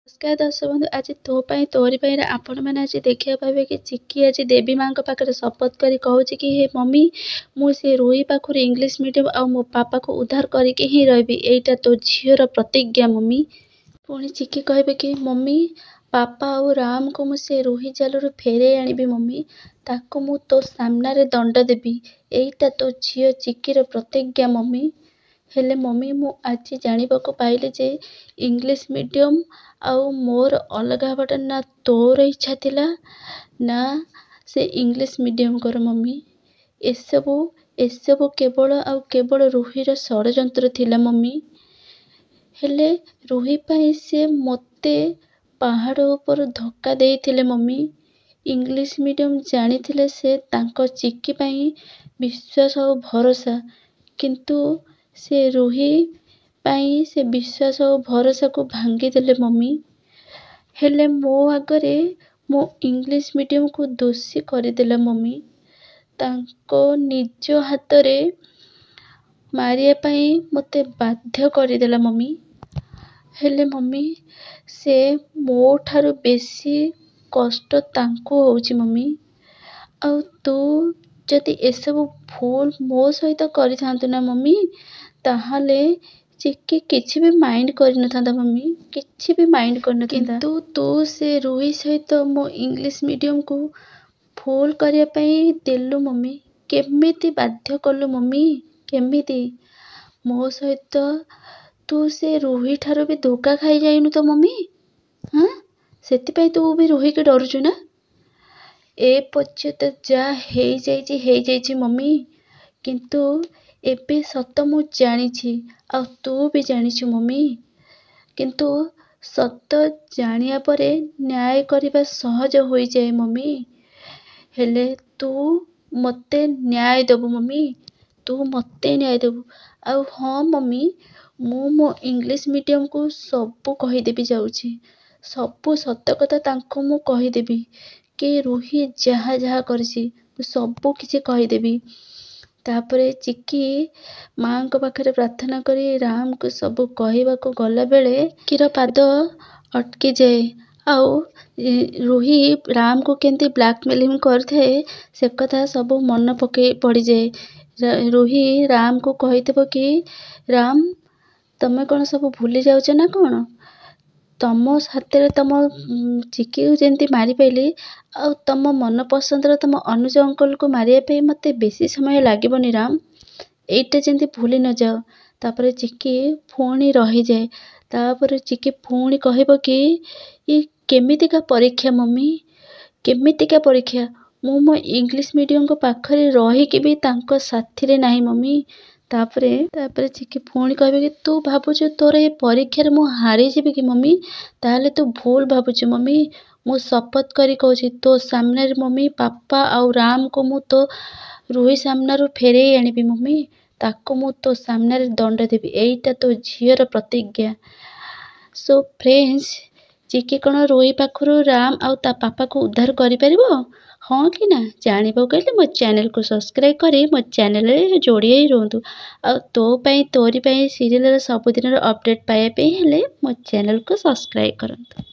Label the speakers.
Speaker 1: नमस्कार दर्शक बंधु आज तोरी आपण मैंने आज देखा पाइबे कि चिक्की आज देवी माँ पाखे शपथ कर कहूँ कि हे मम्मी मुझे रुई पाखर इंग्लीश मीडियम आ मो पापा को उद्धार करके ही रही एटा तो झीर प्रतिज्ञा मम्मी। पुणी चिक्की कहे कि मम्मी पापा और राम को मुझे रुही जालू फेरे आनी मम्मी ताको मु तो सामने दंड देवी एटा तो झील चिक्कीर प्रतिज्ञा मम्मी। हेले मम्मी मु आज जानिबाको पाइले जे इंग्लीश मीडियम आउ मोर अलग हबाटा ना तोर इच्छा थिला ना से इंग्लीश मीडियम कर मम्मी। एसबू केवल आउ केवल रुहीर षड्यंत्र थिला मम्मी। हेले रुही पाई से मते पहाड़ ऊपर धक्का देइथिले मम्मी। इंग्लीश मीडियम जानी थिले से तांको चिक्की पाई विश्वास और भरोसा किंतु से रुही पाई से विश्वास और भरोसा को भांगी देले मम्मी। हेले मो आगरे मो इंग्लीश मीडियम को दोषी करदेला मम्मी। तांको निज हाथ रे मारिया पाई मते बाध्य करदेला मम्मी। हेले मम्मी से मो ठारू बेसी कष्ट तांको होउची मम्मी। आउ तू जदि एसबू भूल मो सहित करि थांतु ना मम्मी ताहाले चिक्की किछि भी माइंड कर न था मम्मी किछि भी माइंड कर न था। किंतु तू से रुही सहित मो इंग्लीश मीडियम को फुल करिया पई देलु मम्मी। केमिति बाध्य कलु मम्मी केमिति मो सहित तू से रुही ठारो भी धोखा खाई जाइनु तो मम्मी। हाँ सेति पई तू भी रुही के डरुचु ना। ए पछते जा हेई जाइछि मम्मी किंतु एबे सत मु जानिछि आ तू भी जानिछु मम्मी। किंतु सत जानिया परे न्याय करिबा सहज होई जाए मम्मी। हेले तू मते न्याय देबु मम्मी तू मते न्याय देबु। आ हाँ मम्मी मु मो इंग्लीश मीडियम को सबू कहीदेवी जाऊँगी सबू सत कथा तांको मु कहीदेवी कि रुही जहा जहा करछि सबू किछि कहीदेवी। तापरे चिक्की माँ को पाखरे प्रार्थना करी राम को सब कहवा को गला बेले किर पाद अटकी जाए आउ रुही राम को केंती ब्लैकमेलिंग करथे से कथा सब मन पके पड़ी जाए। रुही राम को कहिथबो कि राम तमे कौन सब भूली जाउछ ना कौन तम हाथ में तुम चिक्की को जमी मारी पाइली आ तुम मन पसंदर तुम अनुज अंकल को मारिया मते बेसी समय लागबनी राम एटा जमी भूली न जाओ। तापर चिक्की पुणी रही जाए तापर चिक्की पुणी कहब कि ये केमितिका परीक्षा मम्मी केमितिका परीक्षा मु मो इंग्लीश मीडियम को पाखरे रही भी तांको साथी रे नाही मम्मी। तापरे चिक्की पुणी कहबे कि तू भाबुछु तोर ये परीक्षा मु हारी जीवी कि मम्मी ताहले तू भूल भाबुछु मम्मी। मु शपथ करी कहूची तो सामने मम्मी पापा आउ राम को मु तो रुही सामने फेरे आनिबी मम्मी ताको मु तो सामने दंड देवी एटा तो झीर प्रतिज्ञा। सो फ्रेंड्स चिक्की कौन रुही पाखरु राम आउ ता पापा को उद्धार करि परिबो हाँ कि ना जानबो कहले मो चैनल को सब्सक्राइब करी मो चैनल रे जोड़ी ही रहतु। आ तो पाई तोरी पाई सीरियल सबुदिन अपडेट पाइबा पे हेले मो चैनल को सब्सक्राइब करंतु।